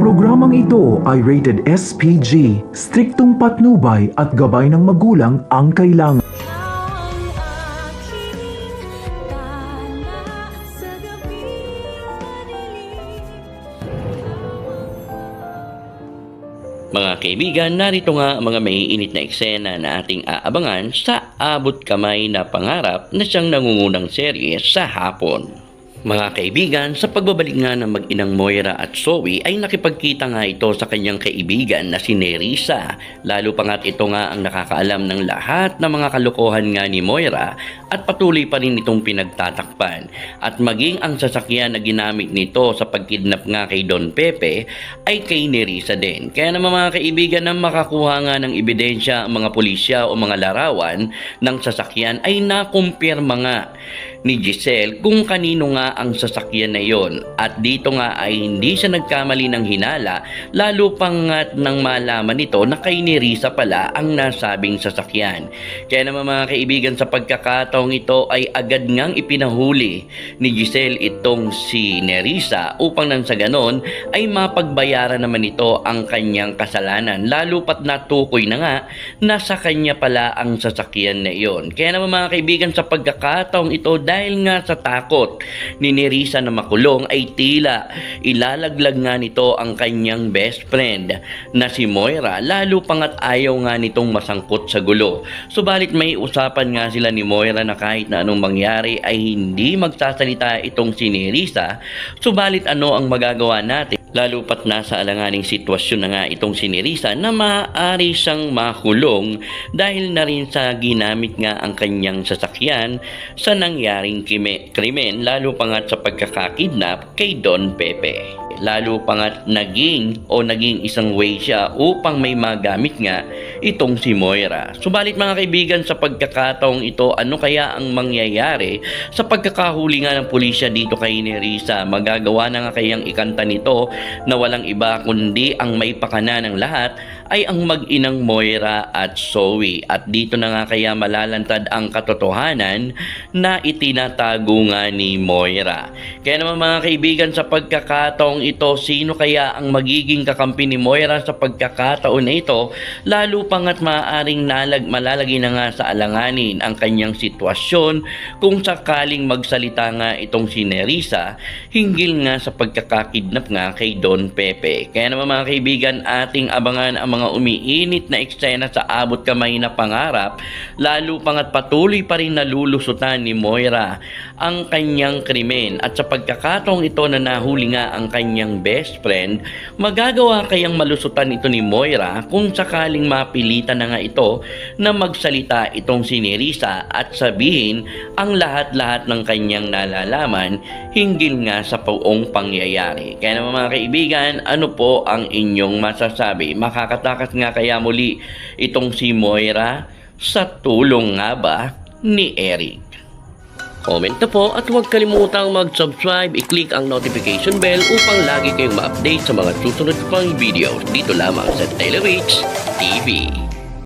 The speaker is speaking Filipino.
Programang ito ay rated SPG, striktong patnubay at gabay ng magulang ang kailangan. Mga kaibigan, narito nga ang mga maiinit na eksena na ating aabangan sa Abot Kamay na Pangarap na siyang nangungunang serye sa hapon. Mga kaibigan, sa pagbabalik nga ng mag-inang Moira at Zoe ay nakipagkita nga ito sa kanyang kaibigan na si Nerissa. Lalo pa nga't ito nga ang nakakaalam ng lahat ng mga kalokohan nga ni Moira at patuloy pa rin itong pinagtatakpan. At maging ang sasakyan na ginamit nito sa pagkidnap nga kay Don Pepe ay kay Nerissa din. Kaya naman mga kaibigan, na makakuha nga ng ebidensya ang mga pulisya o mga larawan ng sasakyan ay nakumpirma nga ni Giselle kung kanino nga ang sasakyan na yon. At dito nga ay hindi siya nagkamali ng hinala, lalo pang nang malaman nito na kay Nerissa pala ang nasabing sasakyan. Kaya naman mga kaibigan, sa pagkakataong ito ay agad ngang ipinahuli ni Giselle itong si Nerissa upang nang sa ganon ay mapagbayaran naman ito ang kanyang kasalanan, lalo pat natukoy na nga na sa kanya pala ang sasakyan na iyon. Kaya naman mga kaibigan, sa pagkakataong ito, dahil nga sa takot ni Nerissa na makulong ay tila ilalaglag nga nito ang kanyang best friend na si Moira, lalo pangat ayaw nga nitong masangkot sa gulo. Subalit may usapan nga sila ni Moira na kahit na anong mangyari ay hindi magsasalita itong si Nerissa. Subalit ano ang magagawa natin? Lalo pat nasa alanganing sitwasyon na nga itong si Nerissa na maaari siyang makulong dahil na rin sa ginamit nga ang kanyang sasakyan sa nangyaring krimen, lalo pa nga sa pagkakakidnap kay Don Pepe. Lalo pa nga naging isang way siya upang may magamit nga itong si Moira. Subalit mga kaibigan, sa pagkakataong ito, ano kaya ang mangyayari sa pagkakahuli nga ng pulisya dito kay Nerissa? Magagawa na nga kayang ikanta nito na walang iba kundi ang may pakana ng lahat ay ang mag-inang Moira at Zoe. At dito na nga kaya malalantad ang katotohanan na itinatago nga ni Moira. Kaya naman mga kaibigan, sa pagkakataong ito, sino kaya ang magiging kakampi ni Moira sa pagkakataon na ito, lalo pa nga't maaaring malalagay na nga sa alanganin ang kanyang sitwasyon kung sakaling magsalita nga itong si Nerissa hinggil nga sa pagkakakidnap nga kay Don Pepe. Kaya naman mga kaibigan, ating abangan ang mga umiinit na eksena sa Abot Kamay na Pangarap, lalo pa nga't patuloy pa rin nalulusutan ni Moira ang kanyang krimen. At sa pagkakataong ito na nahuli nga ang kanyang best friend, magagawa kayang malusutan ito ni Moira kung sakaling mapilitan na nga ito na magsalita itong si Nerissa at sabihin ang lahat-lahat ng kanyang nalalaman hinggil nga sa buong pangyayari. Kaya naman mga kaibigan, ano po ang inyong masasabi? Makakatakas nga kaya muli itong si Moira sa tulong nga ba ni Eric? Comment na po at huwag kalimutang mag-subscribe, i-click ang notification bell upang lagi kayong ma-update sa mga susunod pang videos dito lamang sa Taylor Rich TV.